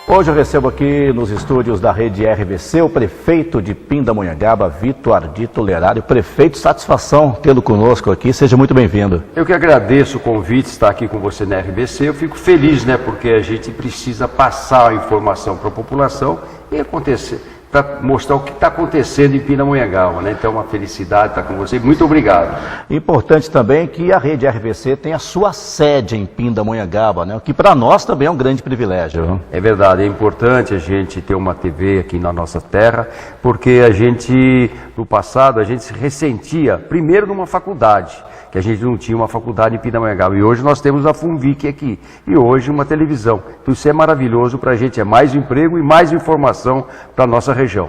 Hoje eu recebo aqui nos estúdios da Rede RBC o prefeito de Pindamonhangaba, Vitor Ardito Lerário. Prefeito, satisfação tê-lo conosco aqui, seja muito bem-vindo. Eu que agradeço o convite, estar aqui com você na RBC. Eu fico feliz, porque a gente precisa passar a informação para a população e acontecer, para mostrar o que está acontecendo em Pindamonhangaba, Então é uma felicidade estar com você. Muito obrigado. Importante também que a Rede RBC tenha a sua sede em Pindamonhangaba, o que para nós também é um grande privilégio. É verdade, é importante a gente ter uma TV aqui na nossa terra, porque a gente, no passado, a gente se ressentia, primeiro numa faculdade, que a gente não tinha uma faculdade em Pindamonhangaba, e hoje nós temos a Funvic aqui, e hoje uma televisão. Então isso é maravilhoso para a gente, é mais emprego e mais informação para a nossa região.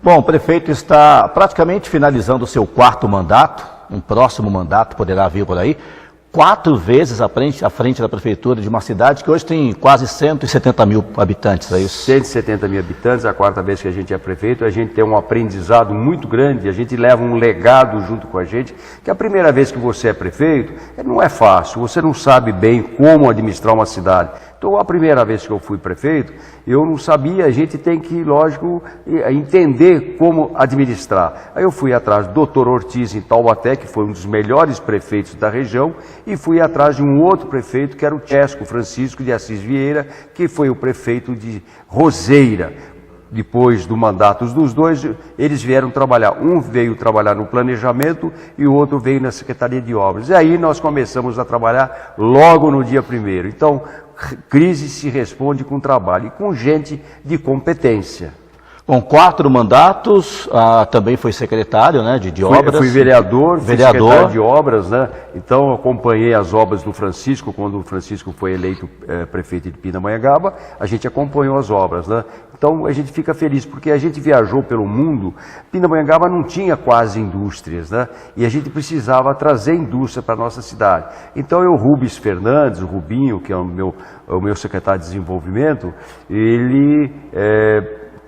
Bom, o prefeito está praticamente finalizando o seu 4º mandato, um próximo mandato poderá vir por aí, 4 vezes à frente da prefeitura de uma cidade que hoje tem quase 170 mil habitantes, é isso? 170 mil habitantes, a 4ª vez que a gente é prefeito, a gente tem um aprendizado muito grande, a gente leva um legado junto com a gente, que a primeira vez que você é prefeito, não é fácil, você não sabe bem como administrar uma cidade. Então, a primeira vez que eu fui prefeito, eu não sabia, a gente tem que, lógico, entender como administrar. Aí eu fui atrás do Dr. Ortiz em Taubaté, que foi um dos melhores prefeitos da região, e fui atrás de um outro prefeito, que era o Chesco Francisco de Assis Vieira, que foi o prefeito de Roseira. Depois do mandato dos dois, eles vieram trabalhar. Um veio trabalhar no planejamento e o outro veio na Secretaria de Obras. E aí nós começamos a trabalhar logo no dia 1º. Então, crise se responde com trabalho e com gente de competência. Com 4 mandatos, também foi secretário de obras. Fui vereador, fui secretário de obras, Então acompanhei as obras do Francisco, quando o Francisco foi eleito prefeito de Pindamonhangaba, a gente acompanhou as obras, Então a gente fica feliz, porque a gente viajou pelo mundo, Pindamonhangaba não tinha quase indústrias, E a gente precisava trazer indústria para a nossa cidade. Então o Rubens Fernandes, o Rubinho, que é o meu secretário de desenvolvimento, ele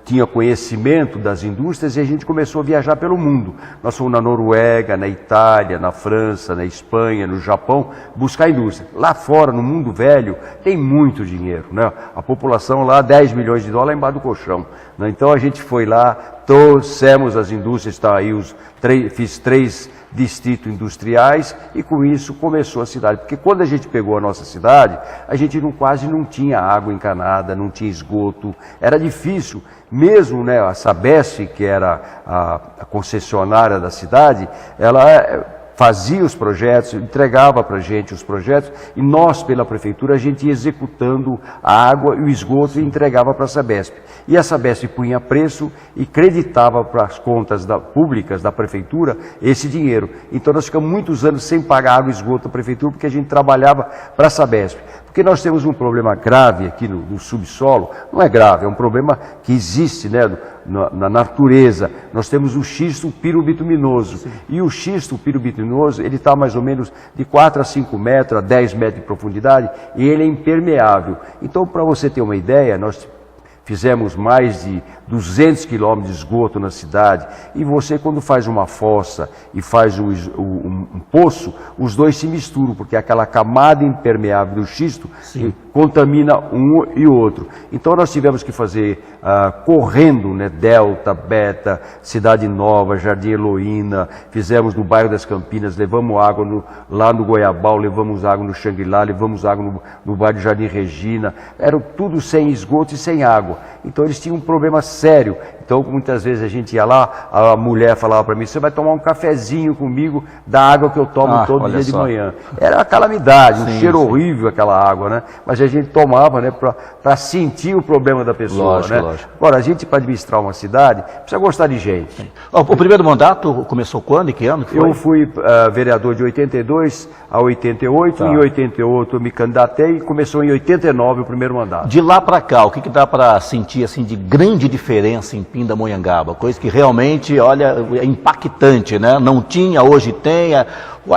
tinha conhecimento das indústrias e a gente começou a viajar pelo mundo. Nós fomos na Noruega, na Itália, na França, na Espanha, no Japão, buscar indústria. Lá fora, no mundo velho, tem muito dinheiro, A população lá, 10 milhões de dólares embaixo do colchão. Então a gente foi lá, trouxemos as indústrias, está aí fiz 3 distritos industriais e com isso começou a cidade. Porque quando a gente pegou a nossa cidade, a gente quase não tinha água encanada, não tinha esgoto, era difícil. Mesmo a Sabesp, que era a concessionária da cidade, ela fazia os projetos, entregava para a gente os projetos e nós, pela prefeitura, a gente ia executando a água e o esgoto e entregava para a Sabesp. E a Sabesp punha preço e creditava para as contas públicas da prefeitura esse dinheiro. Então nós ficamos muitos anos sem pagar água e esgoto da prefeitura porque a gente trabalhava para a Sabesp. Porque nós temos um problema grave aqui no subsolo, não é grave, é um problema que existe na natureza. Nós temos o xisto pirobituminoso. Sim. E o xisto pirobituminoso, ele está mais ou menos de 4 a 5 metros, a 10 metros de profundidade, e ele é impermeável. Então, para você ter uma ideia, nós fizemos mais de 200 quilômetros de esgoto na cidade. E você, quando faz uma fossa e faz um poço, os dois se misturam, porque aquela camada impermeável do xisto contamina um e o outro. Então nós tivemos que fazer correndo, Delta, Beta, Cidade Nova, Jardim Heloína, fizemos no bairro das Campinas, levamos água lá no Goiabal, levamos água no Xangri-Lá, levamos água no bairro do Jardim Regina, era tudo sem esgoto e sem água. Então eles tinham um problema sério. Então muitas vezes a gente ia lá, a mulher falava para mim, você vai tomar um cafezinho comigo da água que eu tomo todo dia de manhã. Era uma calamidade, um cheiro horrível aquela água, Mas a gente tomava, para sentir o problema da pessoa, Lógico. Agora, a gente, para administrar uma cidade, precisa gostar de gente. O primeiro mandato começou quando e que ano? Eu fui vereador de 82 a 88, em 88 eu me candidatei e começou em 89 o primeiro mandato. De lá para cá, o que dá para sentir assim de grande diferença em Pindamonhangaba? Coisa que realmente, é impactante, Não tinha, hoje tem,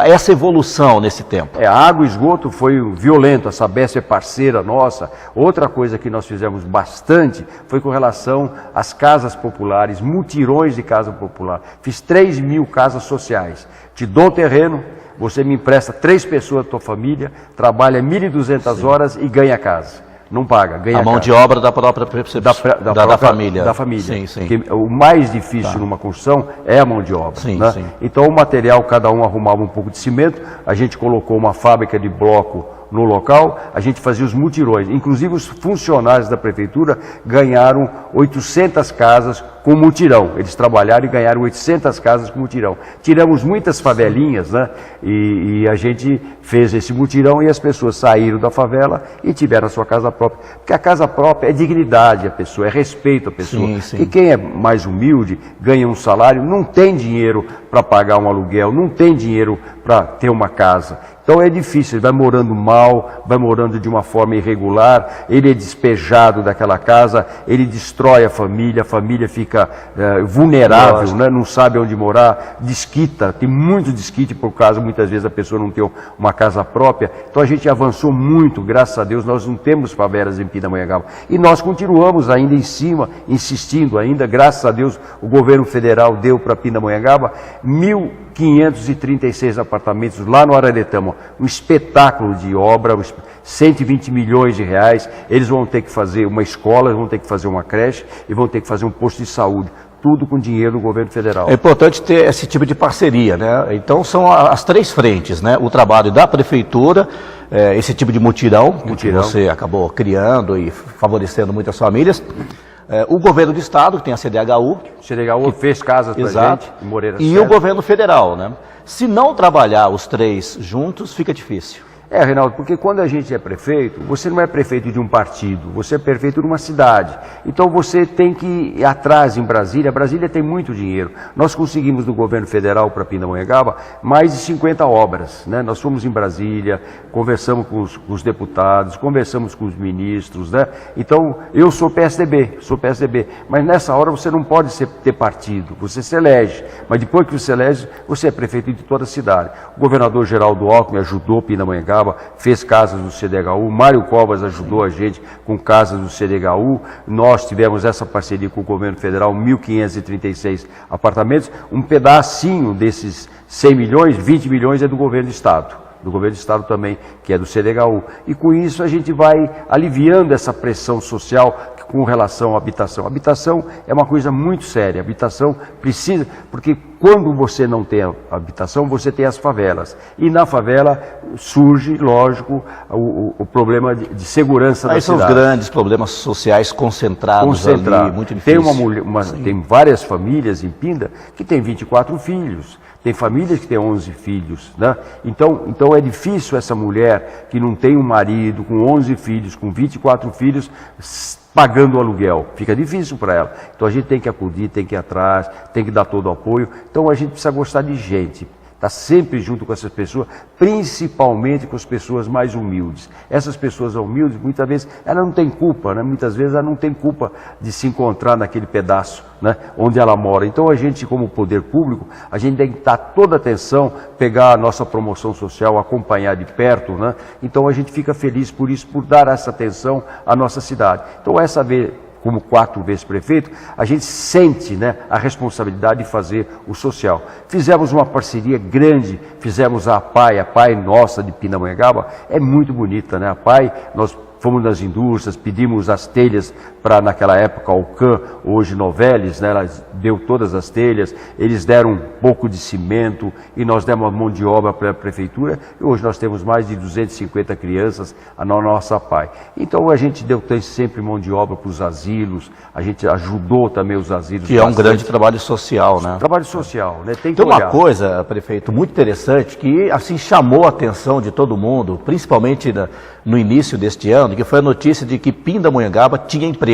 essa evolução nesse tempo. A água e esgoto foi violento, a Sabesp é parceira nossa. Outra coisa que nós fizemos bastante foi com relação às casas populares, mutirões de casa popular. Fiz 3.000 casas sociais. Te dou terreno, você me empresta 3 pessoas da tua família, trabalha 1.200 horas e ganha casa. não paga, ganha a mão casa. de obra da própria da família. Da família. Sim, sim. Porque o mais difícil numa construção é a mão de obra. Sim, né? sim. Então o material, cada um arrumava um pouco de cimento, a gente colocou uma fábrica de bloco no local, a gente fazia os mutirões. Inclusive os funcionários da prefeitura ganharam 800 casas com mutirão. Eles trabalharam e ganharam 800 casas com mutirão. Tiramos muitas favelinhas, né? E a gente fez esse mutirão e as pessoas saíram da favela e tiveram a sua casa própria. Porque a casa própria é dignidade a pessoa, é respeito à pessoa. Sim, sim. E quem é mais humilde, ganha um salário, não tem dinheiro para pagar um aluguel, não tem dinheiro para ter uma casa. Então é difícil, ele vai morando mal, vai morando de uma forma irregular, ele é despejado daquela casa, ele destrói a família fica vulnerável, né? Não sabe onde morar, desquita, tem muito desquite por causa, muitas vezes, a pessoa não ter uma casa própria. Então a gente avançou muito, graças a Deus, nós não temos favelas em Pindamonhangaba. E nós continuamos ainda em cima, insistindo ainda, graças a Deus, o governo federal deu para Pindamonhangaba 1.536 apartamentos lá no Araretama, um espetáculo de obra, 120 milhões de reais. Eles vão ter que fazer uma escola, vão ter que fazer uma creche e vão ter que fazer um posto de saúde, tudo com dinheiro do governo federal. É importante ter esse tipo de parceria, né? Então são as três frentes, né? O trabalho da prefeitura, esse tipo de mutirão que você acabou criando e favorecendo muitas famílias. O governo do estado, que tem a CDHU. Que fez casas pra gente, em Moreira e Serra. o governo federal, né? Se não trabalhar os três juntos, fica difícil. Reinaldo, porque quando a gente é prefeito, você não é prefeito de um partido, você é prefeito de uma cidade. Então você tem que ir atrás em Brasília. Brasília tem muito dinheiro. Nós conseguimos do governo federal para Pindamonhangaba mais de 50 obras, né? Nós fomos em Brasília, conversamos com os deputados, conversamos com os ministros, né? Então eu sou PSDB, mas nessa hora você não pode ter partido, você se elege, mas depois que você se elege, você é prefeito de toda a cidade. O governador Geraldo Alckmin ajudou Pindamonhangaba, fez casas do CDHU, Mário Covas ajudou a gente com casas do CDHU, nós tivemos essa parceria com o governo federal, 1.536 apartamentos, um pedacinho desses 100 milhões, 20 milhões é do governo do estado. Do governo do estado também, que é do CDHU. E com isso a gente vai aliviando essa pressão social com relação à habitação. A habitação é uma coisa muito séria. A habitação precisa, porque quando você não tem a habitação, você tem as favelas. E na favela surge, lógico, o problema de segurança da cidade. Aí são os grandes problemas sociais concentrados ali, muito difícil. Tem várias famílias em Pinda que têm 24 filhos. Tem famílias que têm 11 filhos, né? Então é difícil essa mulher que não tem um marido, com 11 filhos, com 24 filhos, pagando o aluguel. Fica difícil para ela. Então a gente tem que acudir, tem que ir atrás, tem que dar todo o apoio. Então a gente precisa gostar de gente. Está sempre junto com essas pessoas, principalmente com as pessoas mais humildes. Essas pessoas humildes, muitas vezes, ela não tem culpa, né? Muitas vezes ela não tem culpa de se encontrar naquele pedaço, né, onde ela mora. Então a gente, como poder público, a gente tem que dar toda a atenção, pegar a nossa promoção social, acompanhar de perto, né? Então a gente fica feliz por isso, por dar essa atenção à nossa cidade. Então essa vez, como 4 vezes prefeito, a gente sente, né, a responsabilidade de fazer o social. Fizemos uma parceria grande, fizemos a PAI nossa de Pindamonhangaba, é muito bonita, né? A PAI, nós fomos nas indústrias, pedimos as telhas para, naquela época, Alcan, hoje Novelis, né? Ela deu todas as telhas, eles deram um pouco de cimento e nós demos uma mão de obra para a prefeitura e hoje nós temos mais de 250 crianças na nossa PAI. Então a gente deu sempre mão de obra para os asilos, a gente ajudou também os asilos. Que é um grande trabalho social, né? Trabalho social, né? Tem uma coisa, prefeito, muito interessante que assim chamou a atenção de todo mundo, principalmente no início deste ano, que foi a notícia de que Pindamonhangaba tinha emprego.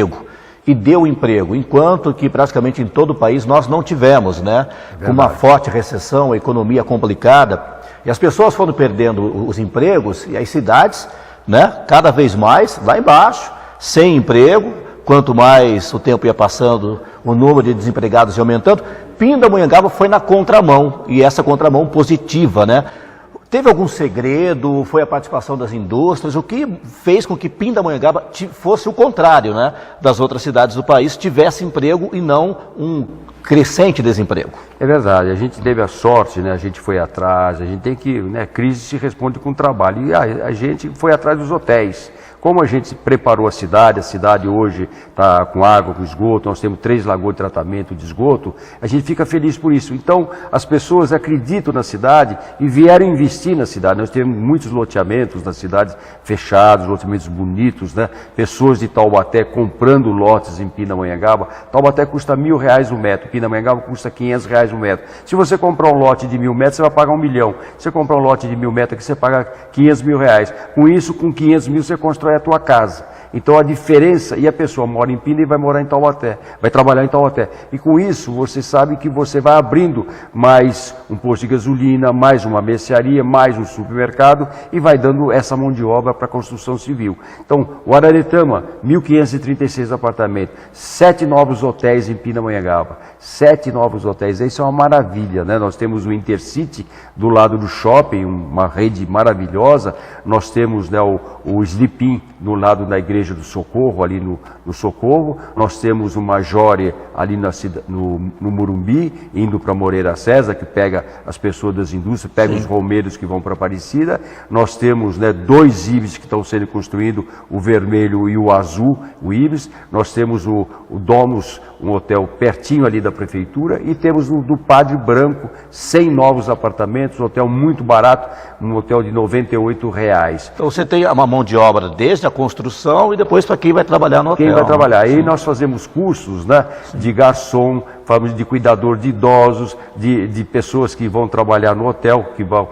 E deu emprego, enquanto que praticamente em todo o país nós não tivemos, né? Com uma forte recessão, a economia complicada, e as pessoas foram perdendo os empregos, e as cidades, né? Cada vez mais lá embaixo, sem emprego, quanto mais o tempo ia passando, o número de desempregados ia aumentando. Pindamonhangaba foi na contramão, e essa contramão positiva, né? Teve algum segredo? Foi a participação das indústrias? O que fez com que Pindamonhangaba fosse o contrário, né, das outras cidades do país, tivesse emprego e não um crescente desemprego? É verdade, a gente teve a sorte, né? A gente foi atrás, a gente tem que, né? Crise se responde com trabalho, e a gente foi atrás dos hotéis. Como a gente preparou a cidade hoje está com água, com esgoto, nós temos 3 lagoas de tratamento de esgoto, a gente fica feliz por isso. Então, as pessoas acreditam na cidade e vieram investir na cidade. Nós temos muitos loteamentos nas cidades fechados, loteamentos bonitos, né? Pessoas de Taubaté comprando lotes em Pindamonhangaba. Taubaté custa R$1.000 o metro, Pindamonhangaba custa R$500 o metro. Se você comprar um lote de 1.000 metros, você vai pagar R$1 milhão. Se você comprar um lote de 1.000 metros aqui, você paga R$500 mil. Com isso, com 500 mil, você constrói a tua casa. Então a diferença, e a pessoa mora em Pinda e vai morar em Taubaté, vai trabalhar em Taubaté. E com isso, você sabe que você vai abrindo mais um posto de gasolina, mais uma mercearia, mais um supermercado e vai dando essa mão de obra para a construção civil. Então, o Araretama, 1.536 apartamentos, 7 novos hotéis em Pindamonhangaba, 7 novos hotéis, isso é uma maravilha, né? Nós temos o Intercity do lado do shopping, uma rede maravilhosa, nós temos, né, o Sleep-In do lado da Igreja do Socorro, ali no Socorro, nós temos o Majore ali no Morumbi, indo para Moreira César, que pega as pessoas das indústrias, pega os romeiros que vão para Aparecida, nós temos, né, 2 Ibis que estão sendo construídos, o vermelho e o azul, o Ibis, nós temos o Domus, um hotel pertinho ali da prefeitura, e temos o do Padre Branco, 100 novos apartamentos, um hotel muito barato, um hotel de R$98. Então você tem uma mão de obra desde a construção e depois para quem vai trabalhar no hotel. Quem vai trabalhar. Aí nós fazemos cursos, né, de garçom, de cuidador de idosos, de pessoas que vão trabalhar no hotel, que vão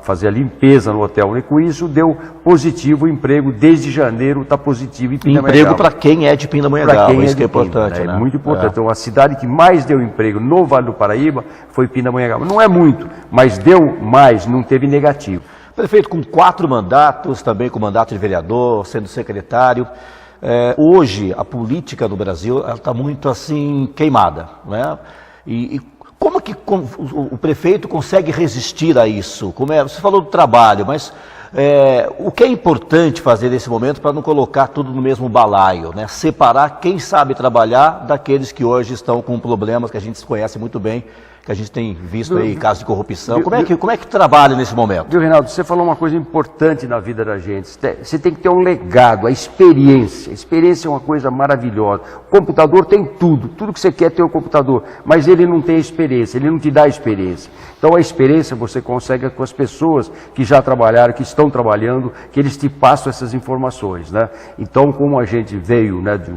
fazer a limpeza no hotel. E com isso deu positivo o emprego, desde janeiro está positivo em Pindamonhangaba. Emprego para quem é de Pindamonhangaba, isso que é importante, né? É muito importante. Então a cidade que mais deu emprego no Vale do Paraíba foi Pindamonhangaba. Não é muito, mas deu mais, não teve negativo. Prefeito, com 4 mandatos, também com mandato de vereador, sendo secretário, hoje a política no Brasil está muito assim queimada, né? E como que o prefeito consegue resistir a isso? Você falou do trabalho, mas o que é importante fazer nesse momento para não colocar tudo no mesmo balaio, né? Separar quem sabe trabalhar daqueles que hoje estão com problemas que a gente conhece muito bem, que a gente tem visto aí casos de corrupção. Como é que trabalha nesse momento? Viu, Reinaldo, você falou uma coisa importante na vida da gente. Você tem que ter um legado, a experiência. A experiência é uma coisa maravilhosa. O computador tem tudo que você quer ter o computador, mas ele não tem experiência, ele não te dá experiência. Então a experiência você consegue com as pessoas que já trabalharam, que estão trabalhando, que eles te passam essas informações, né? Então, como a gente veio, né, de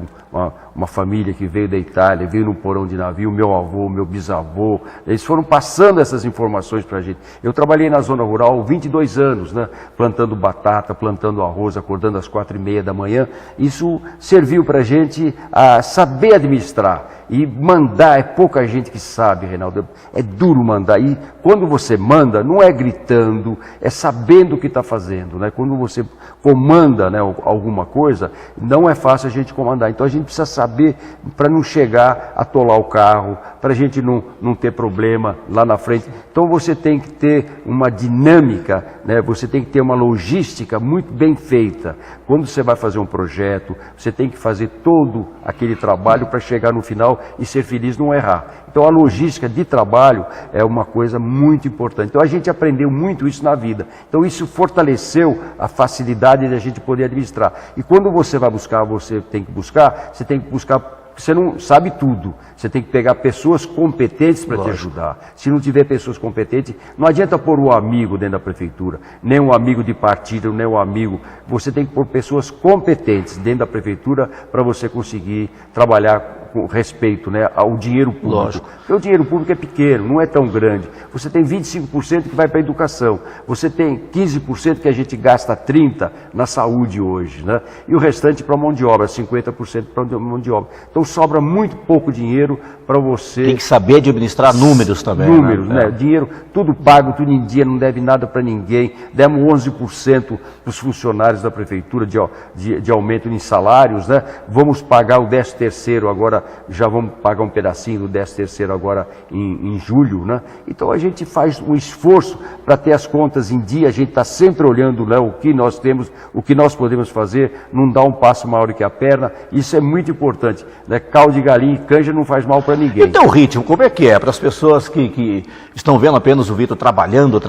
uma família que veio da Itália, veio no porão de navio, meu avô, meu bisavô, eles foram passando essas informações para a gente. Eu trabalhei na zona rural 22 anos, né, plantando batata, plantando arroz, acordando às 4h30 da manhã. Isso serviu para a gente a saber administrar e mandar. É pouca gente que sabe, Reinaldo, é duro mandar. E quando você manda, não é gritando, é sabendo o que está fazendo, né? Quando você comanda, né, alguma coisa, não é fácil a gente comandar. Então a gente precisa saber para não chegar a atolar o carro, para a gente não ter problema lá na frente. Então você tem que ter uma dinâmica, né? Você tem que ter uma logística muito bem feita. Quando você vai fazer um projeto, você tem que fazer todo aquele trabalho para chegar no final e ser feliz, não errar. Então a logística de trabalho é uma coisa muito importante. Então a gente aprendeu muito isso na vida. Então isso fortaleceu a facilidade de a gente poder administrar. E quando você vai buscar, você tem que buscar, você não sabe tudo. Você tem que pegar pessoas competentes para te ajudar. Se não tiver pessoas competentes, não adianta pôr um amigo dentro da prefeitura, nem um amigo de partido, nem um amigo. Você tem que pôr pessoas competentes dentro da prefeitura para você conseguir trabalhar com respeito, né, ao dinheiro público. Lógico. Porque o dinheiro público é pequeno, não é tão grande. Você tem 25% que vai para a educação. Você tem 15% que a gente gasta 30% na saúde hoje, né? E o restante para a mão de obra, 50% para a mão de obra. Então sobra muito pouco dinheiro para você... Tem que saber administrar números também. Números, né? Dinheiro, tudo pago, tudo em dia, não deve nada para ninguém. Demos 11% para os funcionários da prefeitura de aumento em salários, né? Vamos pagar o 13º agora agora já vamos pagar um pedacinho do 13º agora em julho, né? Então a gente faz um esforço para ter as contas em dia, a gente está sempre olhando, né, o que nós temos, o que nós podemos fazer, não dá um passo maior que a perna, isso é muito importante, né? Caldo de galinha e canja não faz mal para ninguém. Então o ritmo, como é que é? Para as pessoas que estão vendo apenas o Vitor trabalhando,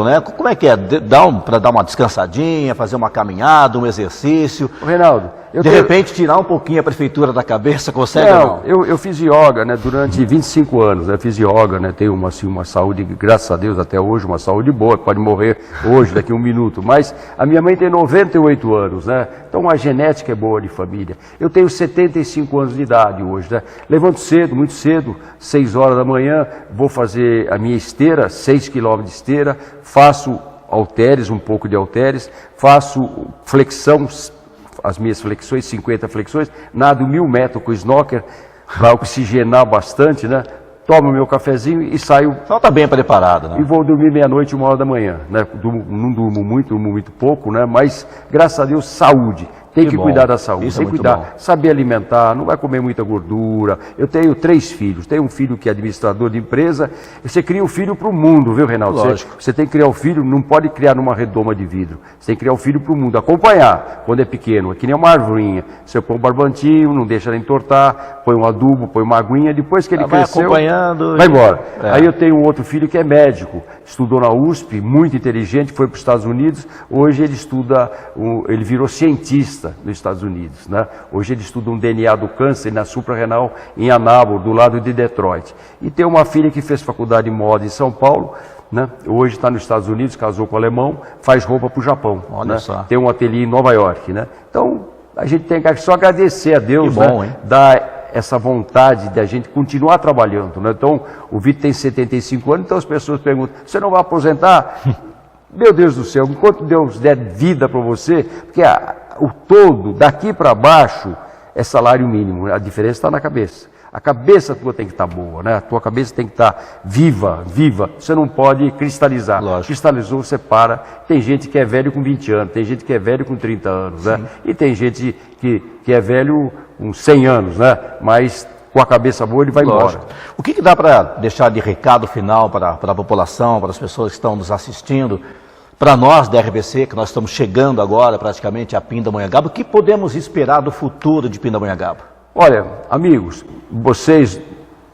né? Como é que é? Para dar uma descansadinha, fazer uma caminhada, um exercício? Reinaldo, de repente tirar um pouquinho a prefeitura da cabeça, consegue ou não? Eu fiz yoga, né, durante 25 anos, né, fiz yoga, né, tenho uma saúde, graças a Deus até hoje, uma saúde boa, pode morrer hoje, daqui a um minuto, mas a minha mãe tem 98 anos, né, então a genética é boa de família. Eu tenho 75 anos de idade hoje, né, levanto cedo, muito cedo, 6 horas da manhã, vou fazer a minha esteira, 6 km de esteira, faço halteres, um pouco de halteres, faço flexão, as minhas flexões, 50 flexões, nado 1000 metros com o snorkel, para oxigenar bastante, né? Tomo meu cafezinho e saio. Então está bem preparado, né? E vou dormir meia-noite, 1 hora da manhã, né? Não durmo muito pouco, né? Mas, graças a Deus, saúde. Tem que cuidar da saúde, tem que cuidar, saber alimentar, não vai comer muita gordura. Eu tenho 3 filhos, tenho um filho que é administrador de empresa, você cria o filho para o mundo, viu, Reinaldo? Você tem que criar o filho, não pode criar numa redoma de vidro, você tem que criar o filho para o mundo, acompanhar quando é pequeno, é que nem uma arvorinha, você põe um barbantinho, não deixa ela entortar, põe um adubo, põe uma aguinha, depois que ele cresceu, acompanhando, vai embora. Aí eu tenho um outro filho que é médico, estudou na USP, muito inteligente, foi para os Estados Unidos, hoje ele estuda, ele virou cientista nos Estados Unidos, né? Hoje ele estuda um DNA do câncer na suprarrenal em Ann Arbor, do lado de Detroit. E tem uma filha que fez faculdade de moda em São Paulo, né? Hoje está nos Estados Unidos, casou com um alemão, faz roupa para o Japão. Olha, né? Só. Tem um ateliê em Nova York, né? Então a gente tem que só agradecer a Deus, que bom, né? Dar essa vontade de a gente continuar trabalhando, né? Então o Vitor tem 75 anos, então as pessoas perguntam, você não vai aposentar? Meu Deus do céu, enquanto Deus der vida para você, porque o todo, daqui para baixo, é salário mínimo, a diferença está na cabeça. A cabeça tua tem que estar boa, né? A tua cabeça tem que estar viva. Você não pode cristalizar. Lógico. Cristalizou, você para. Tem gente que é velho com 20 anos, tem gente que é velho com 30 anos, né? E tem gente que é velho com 100 anos, né? Mas com a cabeça boa ele vai embora. O que dá para deixar de recado final para a população, para as pessoas que estão nos assistindo, para nós da RBC, que nós estamos chegando agora praticamente a Pindamonhangaba, o que podemos esperar do futuro de Pindamonhangaba? Olha, amigos, vocês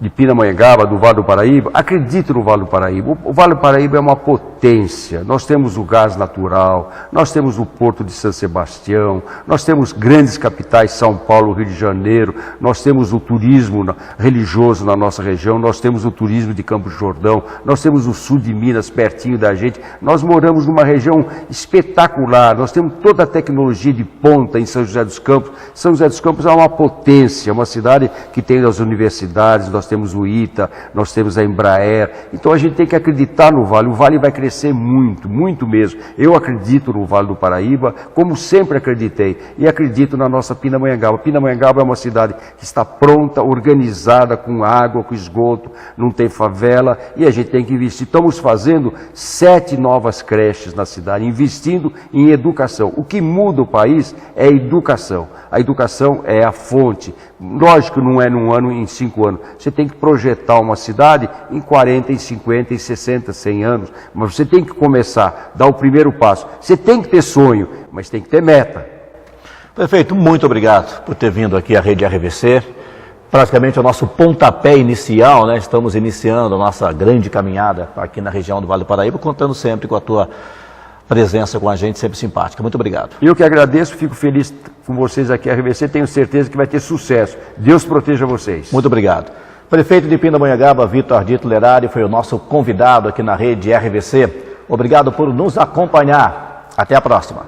de Pindamonhangaba, do Vale do Paraíba, acredito no Vale do Paraíba. O Vale do Paraíba é uma potência. Nós temos o gás natural, nós temos o Porto de São Sebastião, nós temos grandes capitais, São Paulo, Rio de Janeiro, nós temos o turismo religioso na nossa região, nós temos o turismo de Campos do Jordão, nós temos o sul de Minas pertinho da gente, nós moramos numa região espetacular, nós temos toda a tecnologia de ponta em São José dos Campos. São José dos Campos é uma potência, uma cidade que tem as universidades, nós temos o ITA, nós temos a Embraer, então a gente tem que acreditar no Vale, o Vale vai crescer muito, muito mesmo. Eu acredito no Vale do Paraíba, como sempre acreditei, e acredito na nossa Pindamonhangaba. Pindamonhangaba é uma cidade que está pronta, organizada, com água, com esgoto, não tem favela, e a gente tem que investir. Estamos fazendo 7 novas creches na cidade, investindo em educação. O que muda o país é a educação. A educação é a fonte. Lógico que não é num ano, em 5 anos. Você tem que projetar uma cidade em 40, em 50, em 60, 100 anos. Mas você tem que começar, dar o primeiro passo. Você tem que ter sonho, mas tem que ter meta. Prefeito, muito obrigado por ter vindo aqui à Rede RBC. Praticamente o nosso pontapé inicial, né? Estamos iniciando a nossa grande caminhada aqui na região do Vale do Paraíba, contando sempre com a tua presença com a gente, sempre simpática. Muito obrigado. Eu que agradeço, fico feliz com vocês aqui à RBC, tenho certeza que vai ter sucesso. Deus proteja vocês. Muito obrigado. Prefeito de Pindamonhangaba, Vitor Ardito Lerari, foi o nosso convidado aqui na Rede RBC. Obrigado por nos acompanhar. Até a próxima.